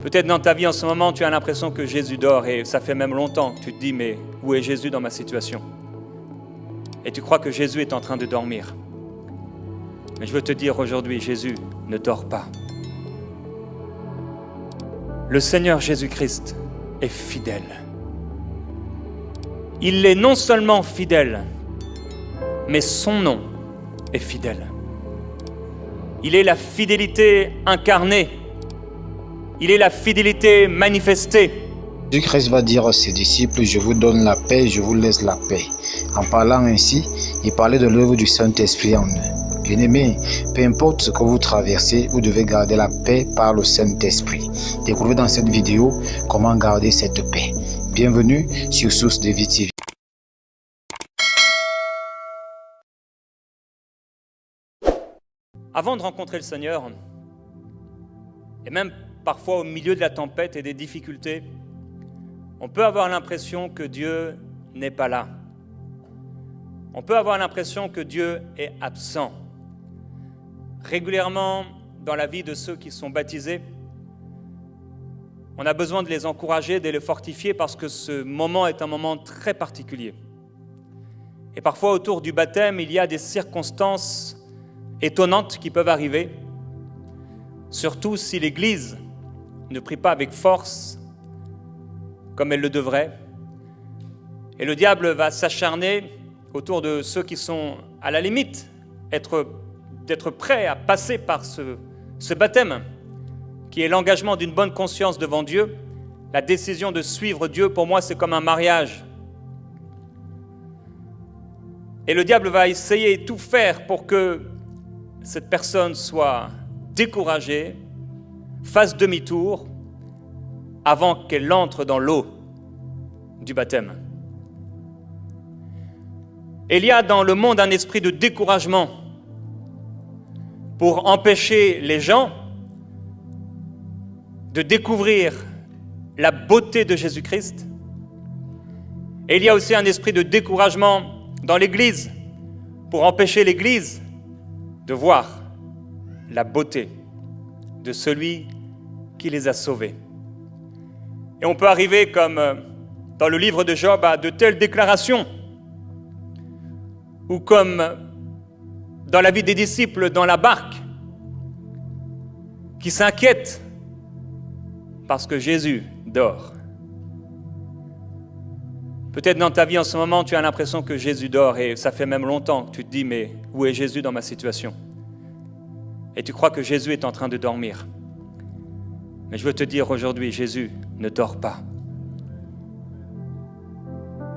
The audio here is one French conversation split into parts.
Peut-être dans ta vie en ce moment, tu as l'impression que Jésus dort et ça fait même longtemps que tu te dis, mais où est Jésus dans ma situation? Et tu crois que Jésus est en train de dormir. Mais je veux te dire aujourd'hui, Jésus ne dort pas. Le Seigneur Jésus-Christ est fidèle. Il est non seulement fidèle, mais son nom est fidèle. Il est la fidélité incarnée. Il est la fidélité manifestée. Jésus-Christ va dire à ses disciples, je vous donne la paix, je vous laisse la paix. En parlant ainsi, il parlait de l'œuvre du Saint-Esprit en eux. Bien-aimés, peu importe ce que vous traversez, vous devez garder la paix par le Saint-Esprit. Découvrez dans cette vidéo comment garder cette paix. Bienvenue sur Source de Vie TV. Avant de rencontrer le Seigneur, et même parfois au milieu de la tempête et des difficultés, on peut avoir l'impression que Dieu n'est pas là. On peut avoir l'impression que Dieu est absent. Régulièrement, dans la vie de ceux qui sont baptisés, on a besoin de les encourager, de les fortifier parce que ce moment est un moment très particulier. Et parfois, autour du baptême, il y a des circonstances étonnantes qui peuvent arriver, surtout si l'Église ne prie pas avec force, comme elle le devrait. Et le diable va s'acharner autour de ceux qui sont à la limite d'être prêts à passer par ce baptême, qui est l'engagement d'une bonne conscience devant Dieu. La décision de suivre Dieu, pour moi, c'est comme un mariage. Et le diable va essayer tout faire pour que cette personne soit découragée, fasse demi-tour, avant qu'elle entre dans l'eau du baptême. Il y a dans le monde un esprit de découragement pour empêcher les gens de découvrir la beauté de Jésus-Christ. Et il y a aussi un esprit de découragement dans l'Église pour empêcher l'Église de voir la beauté de celui qui les a sauvés. Et on peut arriver, comme dans le livre de Job, à de telles déclarations, ou comme dans la vie des disciples dans la barque, qui s'inquiètent parce que Jésus dort. Peut-être dans ta vie en ce moment, tu as l'impression que Jésus dort et ça fait même longtemps que tu te dis, mais où est Jésus dans ma situation? Et tu crois que Jésus est en train de dormir. Mais je veux te dire aujourd'hui, Jésus ne dort pas.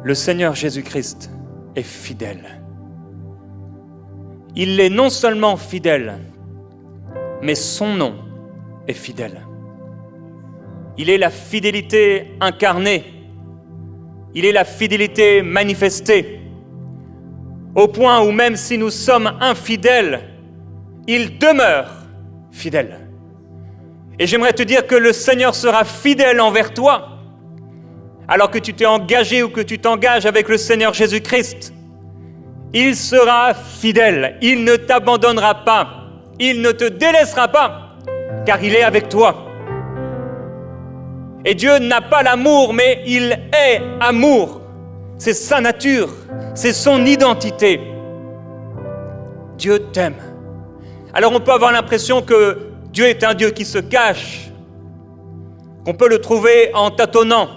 Le Seigneur Jésus-Christ est fidèle. Il est non seulement fidèle, mais son nom est fidèle. Il est la fidélité incarnée. Il est la fidélité manifestée. Au point où même si nous sommes infidèles, il demeure fidèle. Et j'aimerais te dire que le Seigneur sera fidèle envers toi, alors que tu t'es engagé ou que tu t'engages avec le Seigneur Jésus-Christ. Il sera fidèle, il ne t'abandonnera pas, il ne te délaissera pas, car il est avec toi. Et Dieu n'a pas l'amour, mais il est amour. C'est sa nature, c'est son identité. Dieu t'aime. Alors on peut avoir l'impression que Dieu est un Dieu qui se cache, qu'on peut le trouver en tâtonnant.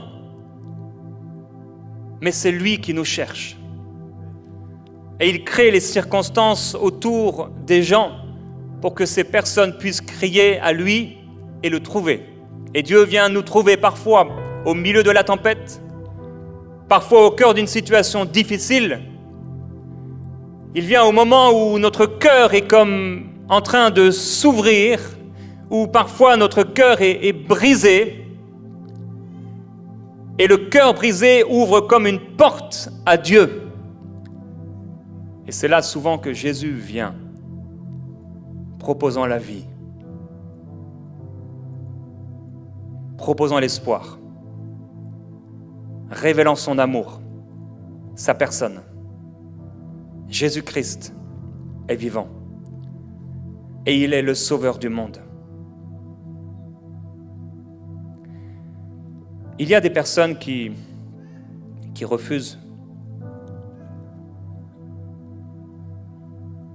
Mais c'est lui qui nous cherche. Et il crée les circonstances autour des gens pour que ces personnes puissent crier à lui et le trouver. Et Dieu vient nous trouver parfois au milieu de la tempête, parfois au cœur d'une situation difficile. Il vient au moment où notre cœur est comme en train de s'ouvrir, où parfois notre cœur est brisé. Et le cœur brisé ouvre comme une porte à Dieu. Et c'est là souvent que Jésus vient, proposant la vie, proposant l'espoir, révélant son amour, sa personne. Jésus-Christ est vivant et il est le sauveur du monde. Il y a des personnes qui refusent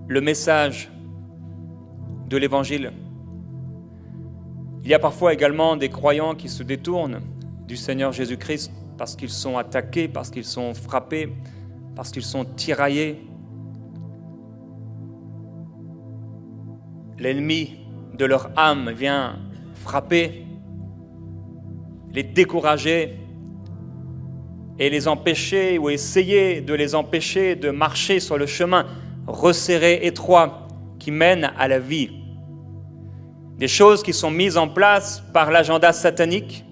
le message de l'Évangile. Il y a parfois également des croyants qui se détournent du Seigneur Jésus-Christ parce qu'ils sont attaqués, parce qu'ils sont frappés, parce qu'ils sont tiraillés. L'ennemi de leur âme vient frapper, les décourager et les empêcher ou essayer de les empêcher de marcher sur le chemin resserré, étroit, qui mène à la vie. Des choses qui sont mises en place par l'agenda satanique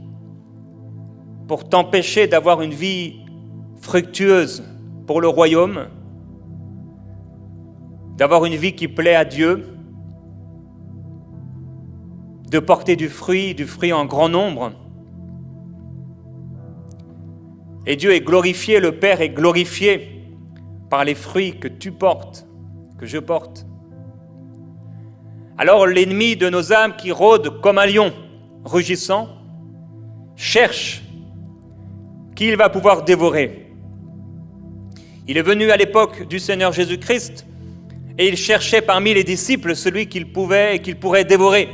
pour t'empêcher d'avoir une vie fructueuse pour le royaume, d'avoir une vie qui plaît à Dieu, de porter du fruit en grand nombre. Et Dieu est glorifié, le Père est glorifié par les fruits que tu portes, que je porte. Alors l'ennemi de nos âmes qui rôde comme un lion, rugissant, cherche qui il va pouvoir dévorer. Il est venu à l'époque du Seigneur Jésus-Christ et il cherchait parmi les disciples celui qu'il pouvait et qu'il pourrait dévorer.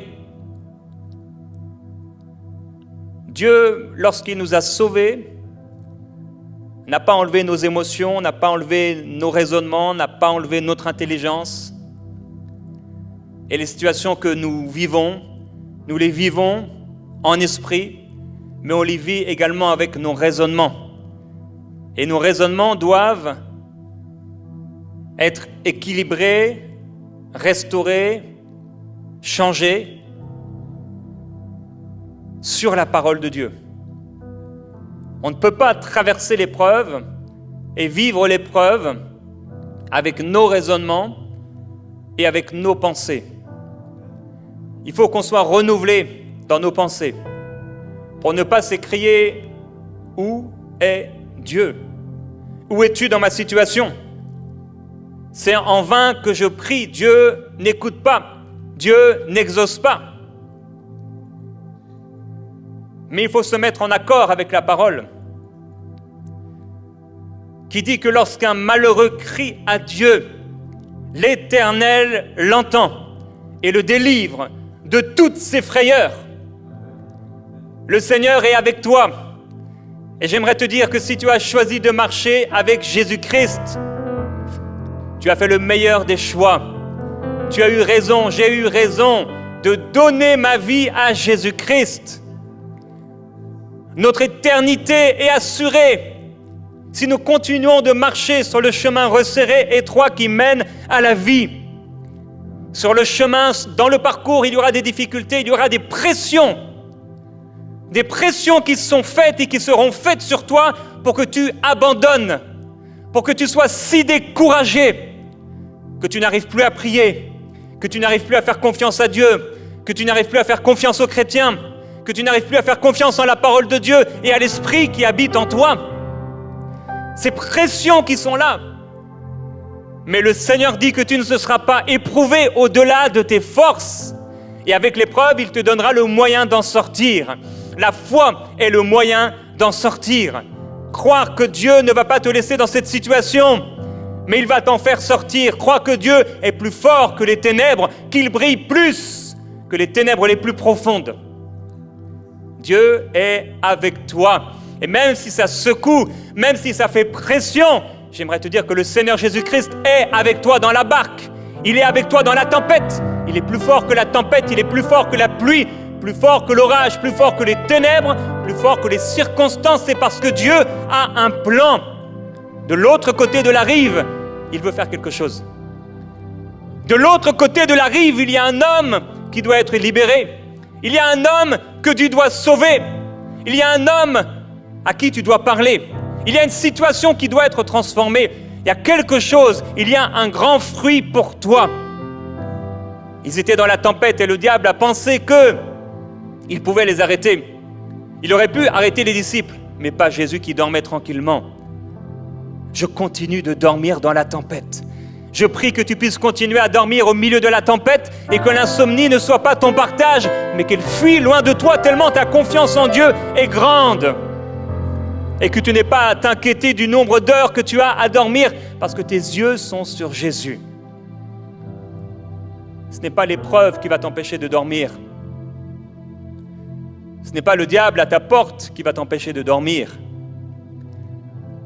Dieu, lorsqu'il nous a sauvés, n'a pas enlevé nos émotions, n'a pas enlevé nos raisonnements, n'a pas enlevé notre intelligence. Et les situations que nous vivons, nous les vivons en esprit, mais on les vit également avec nos raisonnements. Et nos raisonnements doivent être équilibrés, restaurés, changés sur la parole de Dieu. On ne peut pas traverser l'épreuve et vivre l'épreuve avec nos raisonnements et avec nos pensées. Il faut qu'on soit renouvelé dans nos pensées pour ne pas s'écrier « Où est Dieu ? Où es-tu dans ma situation ?» C'est en vain que je prie, Dieu n'écoute pas, Dieu n'exauce pas. Mais il faut se mettre en accord avec la parole qui dit que lorsqu'un malheureux crie à Dieu, l'Éternel l'entend et le délivre de toutes ses frayeurs. Le Seigneur est avec toi. Et j'aimerais te dire que si tu as choisi de marcher avec Jésus-Christ, tu as fait le meilleur des choix. Tu as eu raison, j'ai eu raison de donner ma vie à Jésus-Christ. Notre éternité est assurée si nous continuons de marcher sur le chemin resserré, étroit qui mène à la vie. Sur le chemin, dans le parcours, il y aura des difficultés, il y aura des pressions qui sont faites et qui seront faites sur toi pour que tu abandonnes, pour que tu sois si découragé que tu n'arrives plus à prier, que tu n'arrives plus à faire confiance à Dieu, que tu n'arrives plus à faire confiance aux chrétiens, que tu n'arrives plus à faire confiance en la parole de Dieu et à l'Esprit qui habite en toi. Ces pressions qui sont là. Mais le Seigneur dit que tu ne seras pas éprouvé au-delà de tes forces. Et avec l'épreuve, il te donnera le moyen d'en sortir. La foi est le moyen d'en sortir. Croire que Dieu ne va pas te laisser dans cette situation, mais il va t'en faire sortir. Croire que Dieu est plus fort que les ténèbres, qu'il brille plus que les ténèbres les plus profondes. Dieu est avec toi. Et même si ça secoue, même si ça fait pression, j'aimerais te dire que le Seigneur Jésus-Christ est avec toi dans la barque. Il est avec toi dans la tempête. Il est plus fort que la tempête, il est plus fort que la pluie, plus fort que l'orage, plus fort que les ténèbres, plus fort que les circonstances. C'est parce que Dieu a un plan. De l'autre côté de la rive, il veut faire quelque chose. De l'autre côté de la rive, il y a un homme qui doit être libéré. Il y a un homme que tu dois sauver. Il y a un homme à qui tu dois parler. Il y a une situation qui doit être transformée. Il y a quelque chose, il y a un grand fruit pour toi. Ils étaient dans la tempête et le diable a pensé qu'il pouvait les arrêter. Il aurait pu arrêter les disciples, mais pas Jésus qui dormait tranquillement. Je continue de dormir dans la tempête. Je prie que tu puisses continuer à dormir au milieu de la tempête et que l'insomnie ne soit pas ton partage, mais qu'elle fuit loin de toi tellement ta confiance en Dieu est grande. et que tu n'aies pas à t'inquiéter du nombre d'heures que tu as à dormir parce que tes yeux sont sur Jésus. Ce n'est pas l'épreuve qui va t'empêcher de dormir. Ce n'est pas le diable à ta porte qui va t'empêcher de dormir.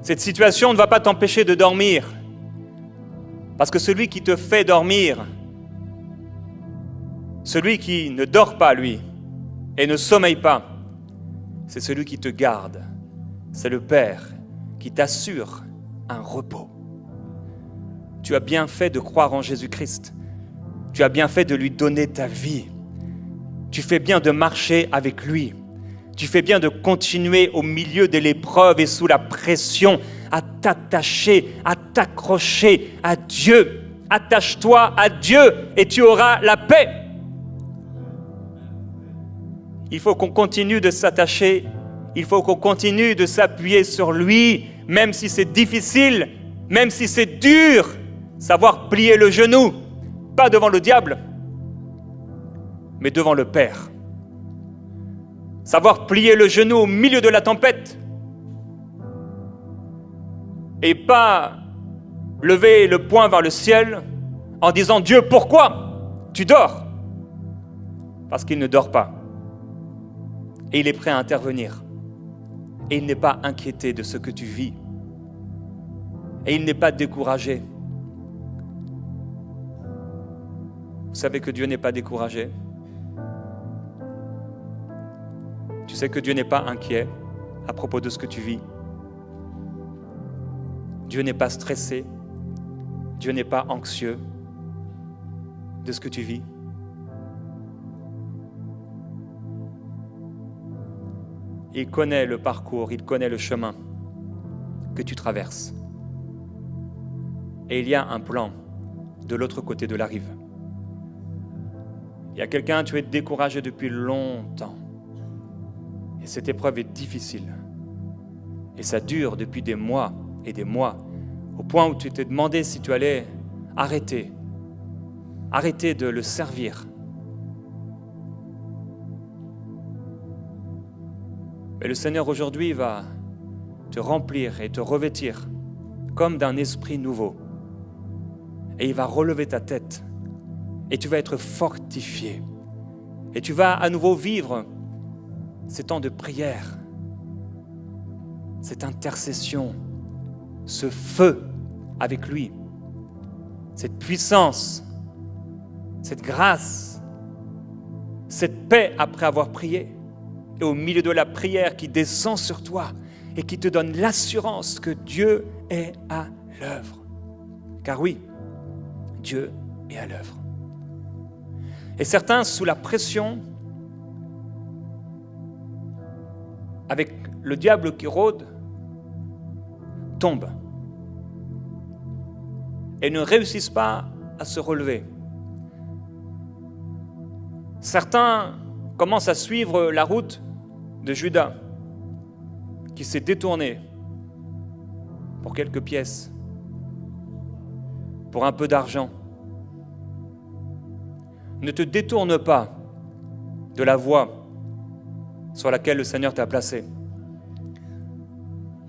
Cette situation ne va pas t'empêcher de dormir parce que celui qui te fait dormir, celui qui ne dort pas, lui, et ne sommeille pas, c'est celui qui te garde. C'est le Père qui t'assure un repos. Tu as bien fait de croire en Jésus-Christ. Tu as bien fait de lui donner ta vie. Tu fais bien de marcher avec lui. Tu fais bien de continuer au milieu de l'épreuve et sous la pression à t'attacher, à t'accrocher à Dieu. Attache-toi à Dieu et tu auras la paix. Il faut qu'on continue de s'attacher. Il faut qu'on continue de s'appuyer sur lui, même si c'est difficile, même si c'est dur. Savoir plier le genou, pas devant le diable, mais devant le Père. Savoir plier le genou au milieu de la tempête et pas lever le poing vers le ciel en disant « Dieu, pourquoi tu dors ?» Parce qu'il ne dort pas. Et il est prêt à intervenir. Et il n'est pas inquiété de ce que tu vis. Et il n'est pas découragé. Vous savez que Dieu n'est pas découragé. Tu sais que Dieu n'est pas inquiet à propos de ce que tu vis. Dieu n'est pas stressé. Dieu n'est pas anxieux de ce que tu vis. Il connaît le parcours, il connaît le chemin que tu traverses. Et il y a un plan de l'autre côté de la rive. Il y a quelqu'un, tu es découragé depuis longtemps. Et cette épreuve est difficile. Et ça dure depuis des mois et des mois, au point où tu t'es demandé si tu allais arrêter de le servir. Mais le Seigneur aujourd'hui va te remplir et te revêtir comme d'un esprit nouveau. Et il va relever ta tête. Et tu vas être fortifié. Et tu vas à nouveau vivre ces temps de prière, cette intercession, ce feu avec lui, cette puissance, cette grâce, cette paix après avoir prié. Et au milieu de la prière qui descend sur toi et qui te donne l'assurance que Dieu est à l'œuvre. Car oui, Dieu est à l'œuvre. Et certains, sous la pression, avec le diable qui rôde, tombent et ne réussissent pas à se relever. Certains commencent à suivre la route de Judas, qui s'est détourné pour quelques pièces, pour un peu d'argent. Ne te détourne pas de la voie sur laquelle le Seigneur t'a placé.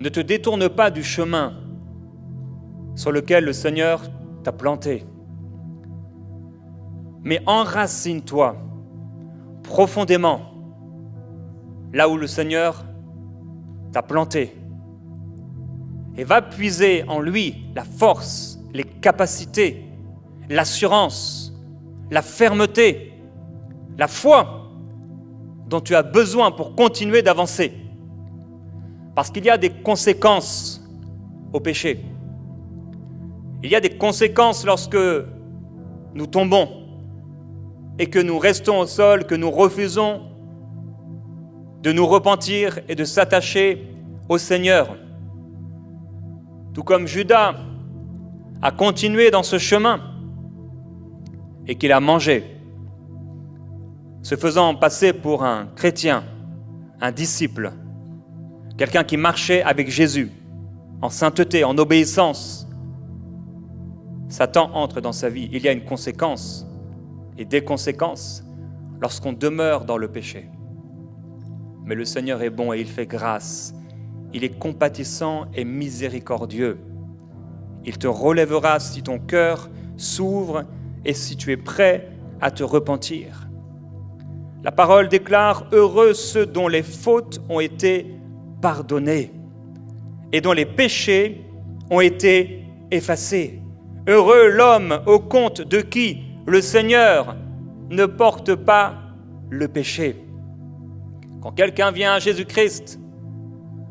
Ne te détourne pas du chemin sur lequel le Seigneur t'a planté. Mais enracine-toi profondément là où le Seigneur t'a planté. Et va puiser en lui la force, les capacités, l'assurance, la fermeté, la foi dont tu as besoin pour continuer d'avancer. Parce qu'il y a des conséquences au péché. Il y a des conséquences lorsque nous tombons et que nous restons au sol, que nous refusons de nous repentir et de s'attacher au Seigneur. Tout comme Judas a continué dans ce chemin et qu'il a mangé, se faisant passer pour un chrétien, un disciple, quelqu'un qui marchait avec Jésus, en sainteté, en obéissance. Satan entre dans sa vie. Il y a une conséquence et des conséquences lorsqu'on demeure dans le péché. Mais le Seigneur est bon et il fait grâce. Il est compatissant et miséricordieux. Il te relèvera si ton cœur s'ouvre et si tu es prêt à te repentir. La parole déclare « Heureux ceux dont les fautes ont été pardonnées et dont les péchés ont été effacés. Heureux l'homme au compte de qui le Seigneur ne porte pas le péché. » Quand quelqu'un vient à Jésus-Christ,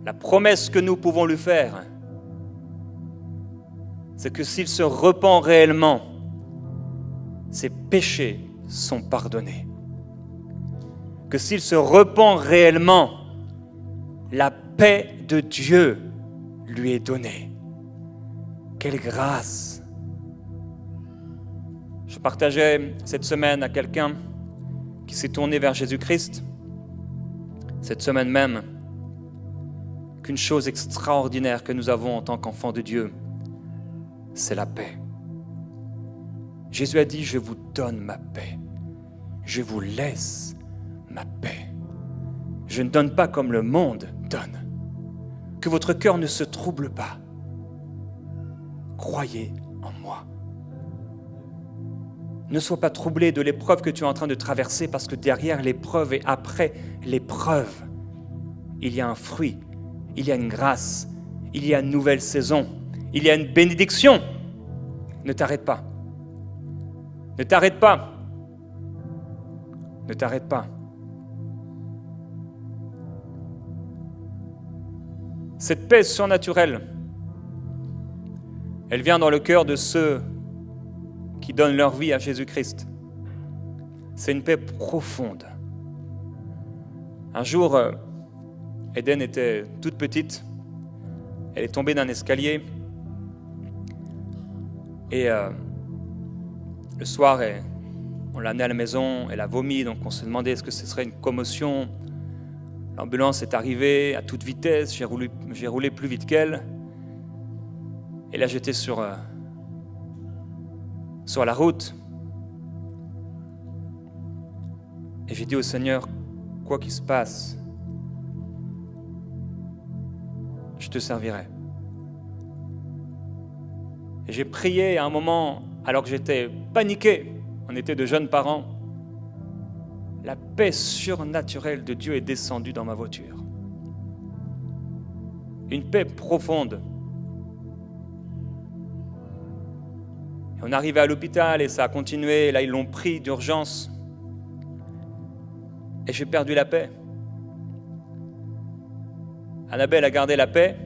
la promesse que nous pouvons lui faire, c'est que s'il se repent réellement, ses péchés sont pardonnés. Que s'il se repent réellement, la paix de Dieu lui est donnée. Quelle grâce! Je partageais cette semaine à quelqu'un qui s'est tourné vers Jésus-Christ, cette semaine même, qu'une chose extraordinaire que nous avons en tant qu'enfants de Dieu, c'est la paix. Jésus a dit « Je vous donne ma paix, je vous laisse ma paix. Je ne donne pas comme le monde donne. Que votre cœur ne se trouble pas. Croyez en moi. » Ne sois pas troublé de l'épreuve que tu es en train de traverser, parce que derrière l'épreuve et après l'épreuve, il y a un fruit, il y a une grâce, il y a une nouvelle saison, il y a une bénédiction. Ne t'arrête pas. Ne t'arrête pas. Ne t'arrête pas. Cette paix surnaturelle, elle vient dans le cœur de ceux qui donnent leur vie à Jésus-Christ. C'est une paix profonde. Un jour, Eden était toute petite. Elle est tombée d'un escalier. Et le soir, on l'a amenée à la maison. Elle a vomi, donc on s'est demandé est-ce que ce serait une commotion. L'ambulance est arrivée à toute vitesse. J'ai roulé plus vite qu'elle. Et là, j'étais sur la route. Et j'ai dit au Seigneur, quoi qu'il se passe, je te servirai. Et j'ai prié à un moment, alors que j'étais paniqué, on était de jeunes parents, la paix surnaturelle de Dieu est descendue dans ma voiture. Une paix profonde. Et on est arrivé à l'hôpital et ça a continué. Et là, ils l'ont pris d'urgence. Et j'ai perdu la paix. Annabelle a gardé la paix.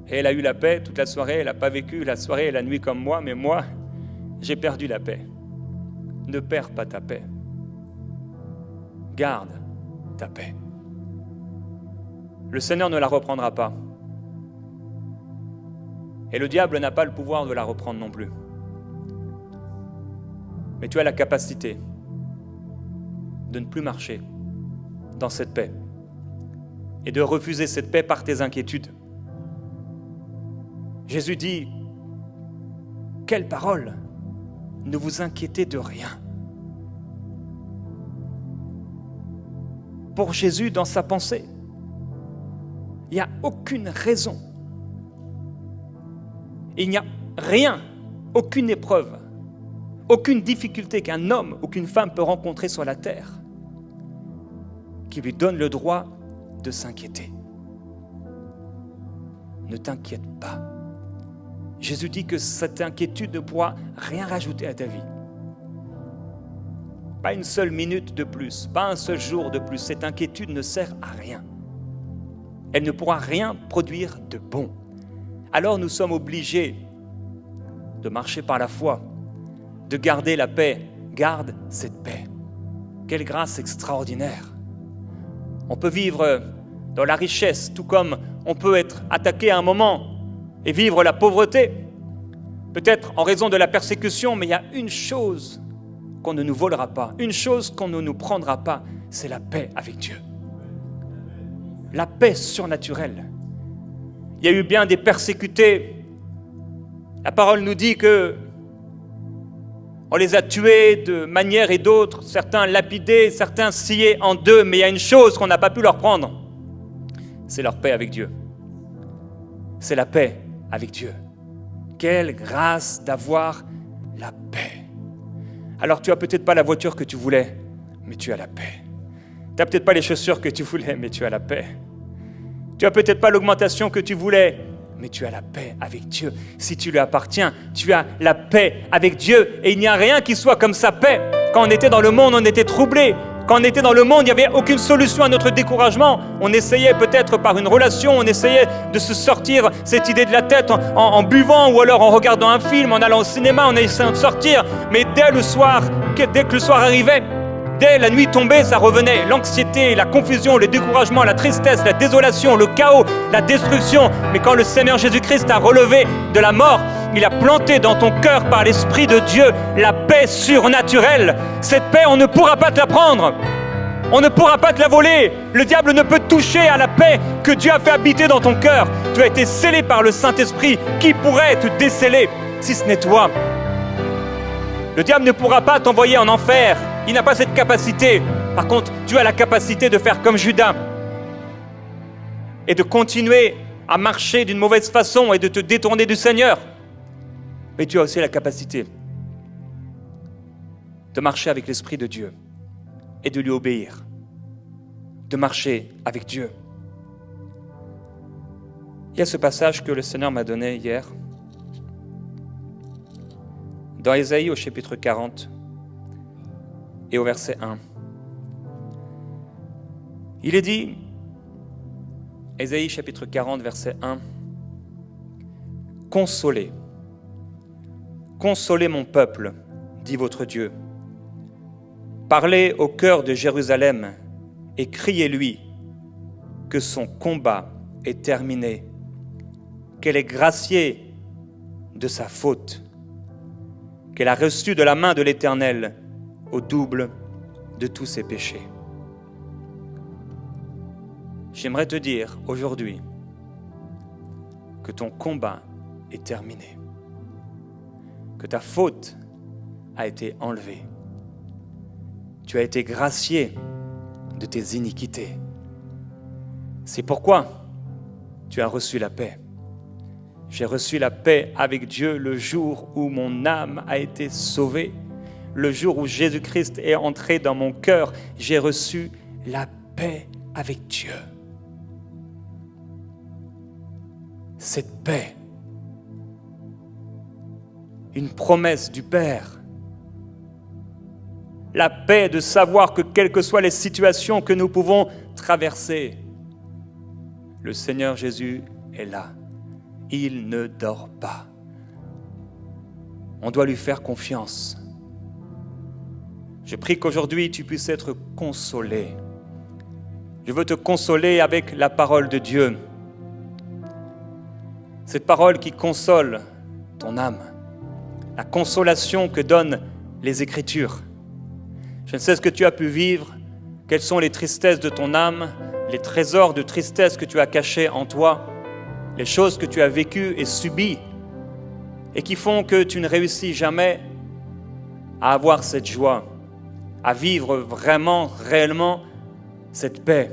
Et elle a eu la paix toute la soirée. Elle n'a pas vécu la soirée et la nuit comme moi. Mais moi, j'ai perdu la paix. Ne perds pas ta paix. Garde ta paix. Le Seigneur ne la reprendra pas. Et le diable n'a pas le pouvoir de la reprendre non plus. Mais tu as la capacité de ne plus marcher dans cette paix et de refuser cette paix par tes inquiétudes. Jésus dit, quelle parole! Ne vous inquiétez de rien. Pour Jésus, dans sa pensée, il n'y a aucune raison. Il n'y a rien, aucune épreuve, aucune difficulté qu'un homme ou qu'une femme peut rencontrer sur la terre qui lui donne le droit de s'inquiéter. Ne t'inquiète pas. Jésus dit que cette inquiétude ne pourra rien rajouter à ta vie. Pas une seule minute de plus, pas un seul jour de plus. Cette inquiétude ne sert à rien. Elle ne pourra rien produire de bon. Alors nous sommes obligés de marcher par la foi, de garder la paix. Garde cette paix. Quelle grâce extraordinaire. On peut vivre dans la richesse, tout comme on peut être attaqué à un moment et vivre la pauvreté, peut-être en raison de la persécution, mais il y a une chose qu'on ne nous volera pas, une chose qu'on ne nous prendra pas, c'est la paix avec Dieu. La paix surnaturelle. Il y a eu bien des persécutés. La parole nous dit que on les a tués de manière et d'autre, certains lapidés, certains sciés en deux, mais il y a une chose qu'on n'a pas pu leur prendre, c'est leur paix avec Dieu. c'est la paix avec Dieu. Quelle grâce d'avoir la paix. Alors tu n'as peut-être pas la voiture que tu voulais, mais tu as la paix. Tu n'as peut-être pas les chaussures que tu voulais, mais tu as la paix. Tu n'as peut-être pas l'augmentation que tu voulais, mais tu as la paix avec Dieu. Si tu lui appartiens, tu as la paix avec Dieu. Et il n'y a rien qui soit comme sa paix. Quand on était dans le monde, on était troublé. Quand on était dans le monde, il n'y avait aucune solution à notre découragement. On essayait peut-être par une relation, on essayait de se sortir cette idée de la tête en buvant ou alors en regardant un film, en allant au cinéma, en essayant de sortir. Mais dès que le soir arrivait, dès la nuit tombée, ça revenait. L'anxiété, la confusion, le découragement, la tristesse, la désolation, le chaos, la destruction. Mais quand le Seigneur Jésus-Christ t'a relevé de la mort, il a planté dans ton cœur par l'Esprit de Dieu la paix surnaturelle. Cette paix, on ne pourra pas te la prendre. On ne pourra pas te la voler. Le diable ne peut toucher à la paix que Dieu a fait habiter dans ton cœur. Tu as été scellé par le Saint-Esprit. Qui pourrait te déceler si ce n'est toi? Le diable ne pourra pas t'envoyer en enfer. Il n'a pas cette capacité. Par contre, tu as la capacité de faire comme Judas et de continuer à marcher d'une mauvaise façon et de te détourner du Seigneur. Mais tu as aussi la capacité de marcher avec l'Esprit de Dieu et de lui obéir, de marcher avec Dieu. Il y a ce passage que le Seigneur m'a donné hier, dans Ésaïe au chapitre 40 et au verset 1. Il est dit, Ésaïe chapitre 40, verset 1, « Consolez, consolez mon peuple, dit votre Dieu. Parlez au cœur de Jérusalem et criez-lui que son combat est terminé, qu'elle est graciée de sa faute, qu'elle a reçu de la main de l'Éternel au double de tous ses péchés. » J'aimerais te dire aujourd'hui que ton combat est terminé, que ta faute a été enlevée. Tu as été gracié de tes iniquités. C'est pourquoi tu as reçu la paix. J'ai reçu la paix avec Dieu le jour où mon âme a été sauvée, le jour où Jésus-Christ est entré dans mon cœur. J'ai reçu la paix avec Dieu. Cette paix, une promesse du Père. La paix de savoir que quelles que soient les situations que nous pouvons traverser, le Seigneur Jésus est là. Il ne dort pas. On doit lui faire confiance. Je prie qu'aujourd'hui tu puisses être consolé. Je veux te consoler avec la parole de Dieu. Cette parole qui console ton âme. La consolation que donnent les Écritures. Je ne sais ce que tu as pu vivre, quelles sont les tristesses de ton âme, les trésors de tristesse que tu as cachés en toi, les choses que tu as vécues et subies et qui font que tu ne réussis jamais à avoir cette joie, à vivre vraiment, réellement cette paix.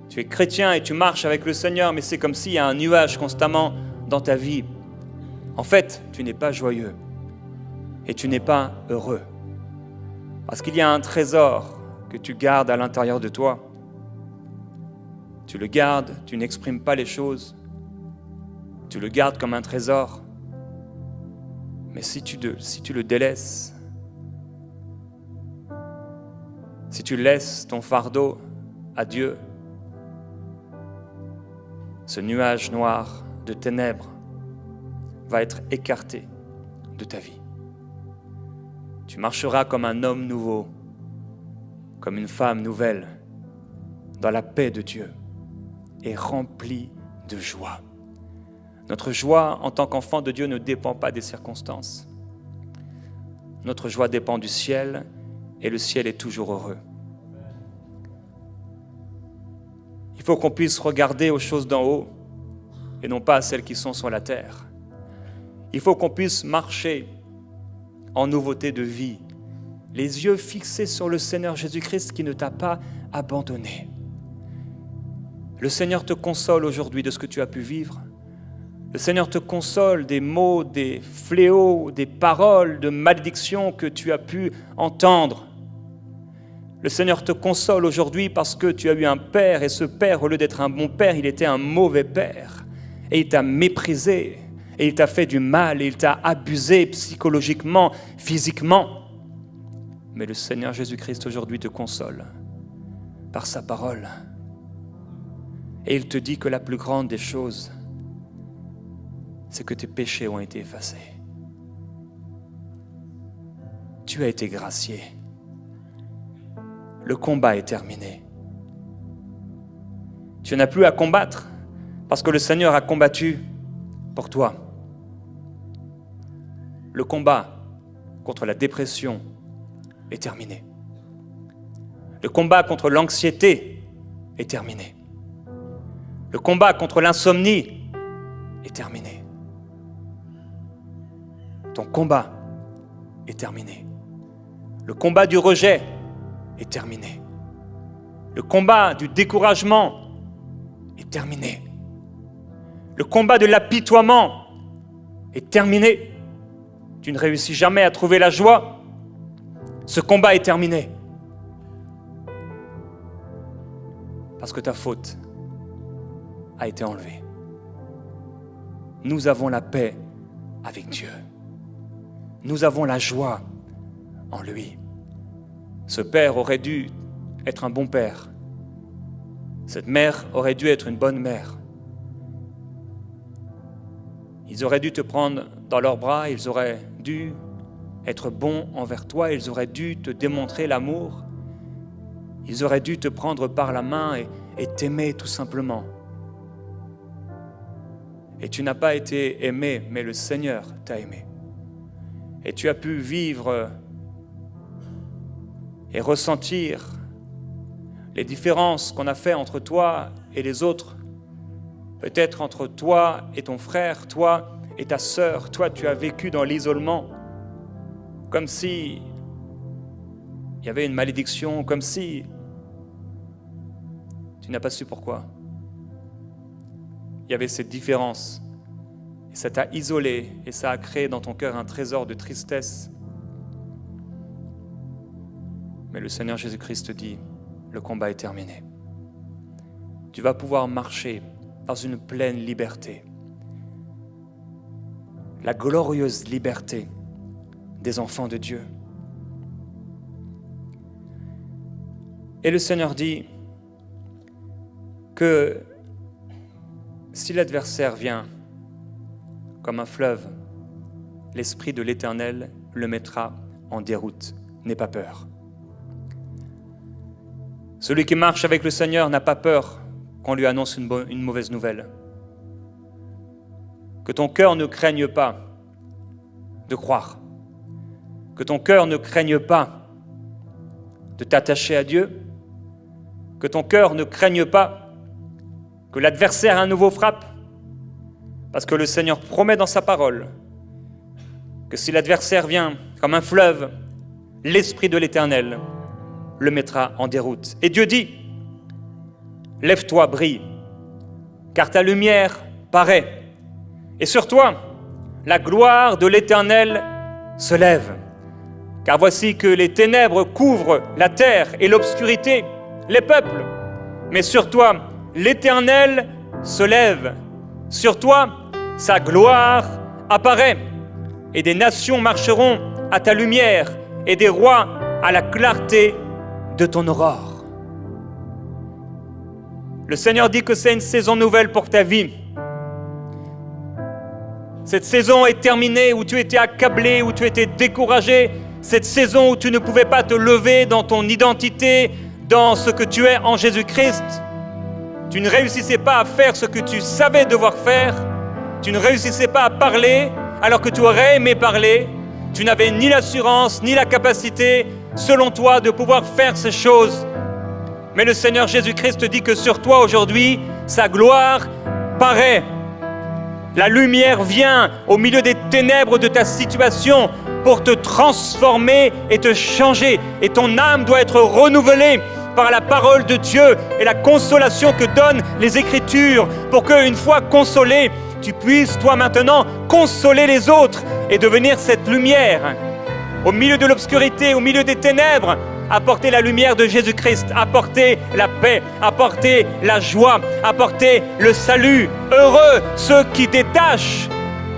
Tu es chrétien et tu marches avec le Seigneur, mais c'est comme s'il y a un nuage constamment dans ta vie. En fait, tu n'es pas joyeux et tu n'es pas heureux. Parce qu'il y a un trésor que tu gardes à l'intérieur de toi. Tu le gardes, tu n'exprimes pas les choses. Tu le gardes comme un trésor. Mais si tu le délaisses, si tu laisses ton fardeau à Dieu, ce nuage noir de ténèbres va être écarté de ta vie. Tu marcheras comme un homme nouveau, comme une femme nouvelle, dans la paix de Dieu et rempli de joie. Notre joie en tant qu'enfant de Dieu ne dépend pas des circonstances. Notre joie dépend du ciel et le ciel est toujours heureux. Il faut qu'on puisse regarder aux choses d'en haut et non pas à celles qui sont sur la terre. Il faut qu'on puisse marcher en nouveauté de vie, les yeux fixés sur le Seigneur Jésus-Christ qui ne t'a pas abandonné. Le Seigneur te console aujourd'hui de ce que tu as pu vivre. Le Seigneur te console des mots, des fléaux, des paroles de malédiction que tu as pu entendre. Le Seigneur te console aujourd'hui parce que tu as eu un père et ce père, au lieu d'être un bon père, il était un mauvais père. Et il t'a méprisé, et il t'a fait du mal, et il t'a abusé psychologiquement, physiquement. Mais le Seigneur Jésus-Christ aujourd'hui te console par sa parole. Et il te dit que la plus grande des choses, c'est que tes péchés ont été effacés. Tu as été gracié. Le combat est terminé. Tu n'as plus à combattre parce que le Seigneur a combattu pour toi. Le combat contre la dépression est terminé. Le combat contre l'anxiété est terminé. Le combat contre l'insomnie est terminé. Ton combat est terminé. Le combat du rejet est terminé. Le combat du découragement est terminé. Le combat de l'apitoiement est terminé. Tu ne réussis jamais à trouver la joie. Ce combat est terminé. Parce que ta faute a été enlevée. Nous avons la paix avec Dieu. Nous avons la joie en lui. Ce père aurait dû être un bon père. Cette mère aurait dû être une bonne mère. Ils auraient dû te prendre dans leurs bras, ils auraient dû être bons envers toi, ils auraient dû te démontrer l'amour. Ils auraient dû te prendre par la main et t'aimer tout simplement. Et tu n'as pas été aimé, mais le Seigneur t'a aimé. Et tu as pu vivre et ressentir les différences qu'on a fait entre toi et les autres. Peut-être entre toi et ton frère, toi et ta sœur. Toi, tu as vécu dans l'isolement, comme si il y avait une malédiction, comme si tu n'as pas su pourquoi. Il y avait cette différence. Et ça t'a isolé et ça a créé dans ton cœur un trésor de tristesse. Mais le Seigneur Jésus-Christ te dit, le combat est terminé. Tu vas pouvoir marcher dans une pleine liberté. La glorieuse liberté des enfants de Dieu. Et le Seigneur dit que si l'adversaire vient comme un fleuve, l'Esprit de l'Éternel le mettra en déroute. N'aie pas peur. Celui qui marche avec le Seigneur n'a pas peur qu'on lui annonce une mauvaise nouvelle. Que ton cœur ne craigne pas de croire. Que ton cœur ne craigne pas de t'attacher à Dieu. Que ton cœur ne craigne pas que l'adversaire à nouveau frappe. Parce que le Seigneur promet dans sa parole que si l'adversaire vient comme un fleuve, l'Esprit de l'Éternel le mettra en déroute. Et Dieu dit, lève-toi, brille, car ta lumière paraît. Et sur toi, la gloire de l'Éternel se lève. Car voici que les ténèbres couvrent la terre et l'obscurité, les peuples. Mais sur toi, l'Éternel se lève. Sur toi, sa gloire apparaît. Et des nations marcheront à ta lumière et des rois à la clarté de ton aurore. Le Seigneur dit que c'est une saison nouvelle pour ta vie. Cette saison est terminée où tu étais accablé, où tu étais découragé. Cette saison où tu ne pouvais pas te lever dans ton identité, dans ce que tu es en Jésus-Christ. Tu ne réussissais pas à faire ce que tu savais devoir faire. Tu ne réussissais pas à parler alors que tu aurais aimé parler. Tu n'avais ni l'assurance, ni la capacité, selon toi, de pouvoir faire ces choses. Mais le Seigneur Jésus-Christ dit que sur toi aujourd'hui, sa gloire paraît. La lumière vient au milieu des ténèbres de ta situation pour te transformer et te changer. Et ton âme doit être renouvelée par la parole de Dieu et la consolation que donnent les Écritures pour qu'une fois consolé, tu puisses, toi maintenant, consoler les autres et devenir cette lumière. Au milieu de l'obscurité, au milieu des ténèbres, apporter la lumière de Jésus-Christ, apporter la paix, apporter la joie, apporter le salut. Heureux ceux qui détachent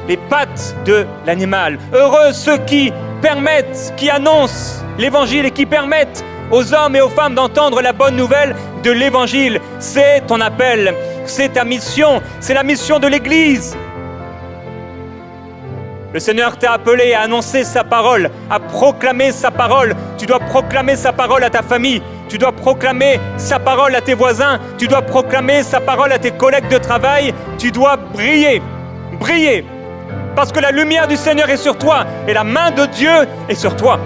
les pattes de l'animal. Heureux ceux qui permettent, qui annoncent l'évangile et qui permettent aux hommes et aux femmes d'entendre la bonne nouvelle de l'évangile. C'est ton appel, c'est ta mission, c'est la mission de l'Église. Le Seigneur t'a appelé à annoncer sa parole, à proclamer sa parole. Tu dois proclamer sa parole à ta famille, tu dois proclamer sa parole à tes voisins, tu dois proclamer sa parole à tes collègues de travail. Tu dois briller, briller, parce que la lumière du Seigneur est sur toi et la main de Dieu est sur toi.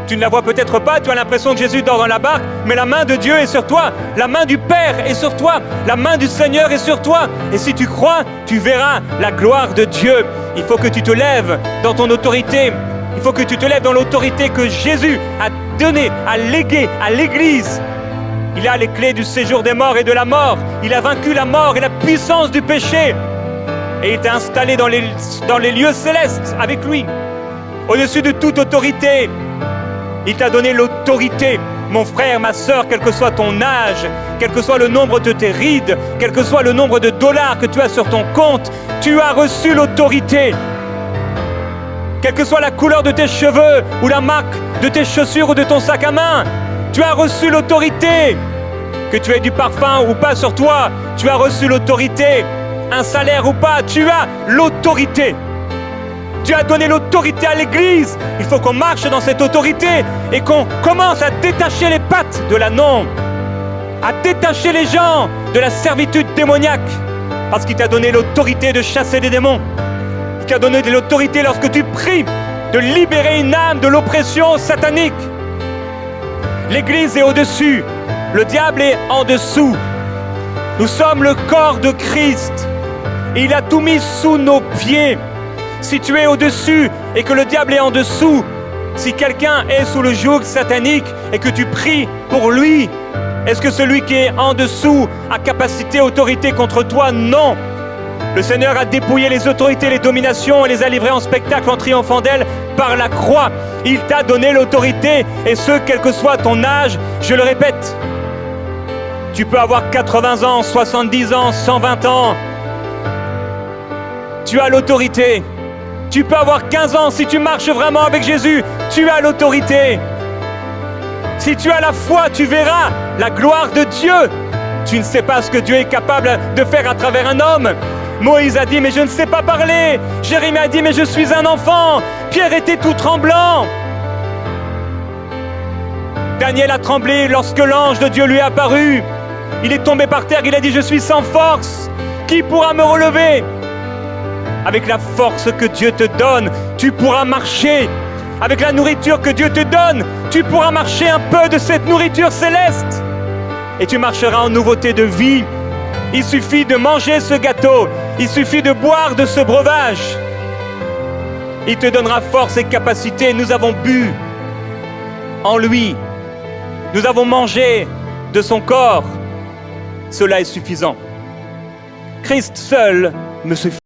Tu ne la vois peut-être pas, tu as l'impression que Jésus dort dans la barque, mais la main de Dieu est sur toi, la main du Père est sur toi, la main du Seigneur est sur toi. Et si tu crois, tu verras la gloire de Dieu. Il faut que tu te lèves dans ton autorité, il faut que tu te lèves dans l'autorité que Jésus a donnée, a léguée à l'Église. Il a les clés du séjour des morts et de la mort, il a vaincu la mort et la puissance du péché. Et il t'a installé dans les lieux célestes avec lui, au-dessus de toute autorité. Il t'a donné l'autorité, mon frère, ma sœur, quel que soit ton âge, quel que soit le nombre de tes rides, quel que soit le nombre de dollars que tu as sur ton compte, tu as reçu l'autorité. Quelle que soit la couleur de tes cheveux ou la marque de tes chaussures ou de ton sac à main, tu as reçu l'autorité. Que tu aies du parfum ou pas sur toi, tu as reçu l'autorité. Un salaire ou pas, tu as l'autorité. Dieu a donné l'autorité à l'Église. Il faut qu'on marche dans cette autorité et qu'on commence à détacher les pattes de l'ânon, à détacher les gens de la servitude démoniaque, parce qu'il t'a donné l'autorité de chasser les démons. Il t'a donné de l'autorité lorsque tu pries de libérer une âme de l'oppression satanique. L'Église est au-dessus, le diable est en dessous. Nous sommes le corps de Christ et il a tout mis sous nos pieds. Si tu es au-dessus et que le diable est en dessous, si quelqu'un est sous le joug satanique et que tu pries pour lui, est-ce que celui qui est en dessous a capacité, autorité contre toi? Non. Le Seigneur a dépouillé les autorités, les dominations et les a livrées en spectacle en triomphant d'elles par la croix. Il t'a donné l'autorité et ce, quel que soit ton âge, je le répète. Tu peux avoir 80 ans, 70 ans, 120 ans. Tu as l'autorité. Tu peux avoir 15 ans, si tu marches vraiment avec Jésus, tu as l'autorité. Si tu as la foi, tu verras la gloire de Dieu. Tu ne sais pas ce que Dieu est capable de faire à travers un homme. Moïse a dit, mais je ne sais pas parler. Jérémie a dit, mais je suis un enfant. Pierre était tout tremblant. Daniel a tremblé lorsque l'ange de Dieu lui est apparu. Il est tombé par terre, il a dit, je suis sans force. Qui pourra me relever? Avec la force que Dieu te donne, tu pourras marcher. Avec la nourriture que Dieu te donne, tu pourras marcher un peu de cette nourriture céleste. Et tu marcheras en nouveauté de vie. Il suffit de manger ce gâteau. Il suffit de boire de ce breuvage. Il te donnera force et capacité. Nous avons bu en lui. Nous avons mangé de son corps. Cela est suffisant. Christ seul me suffit.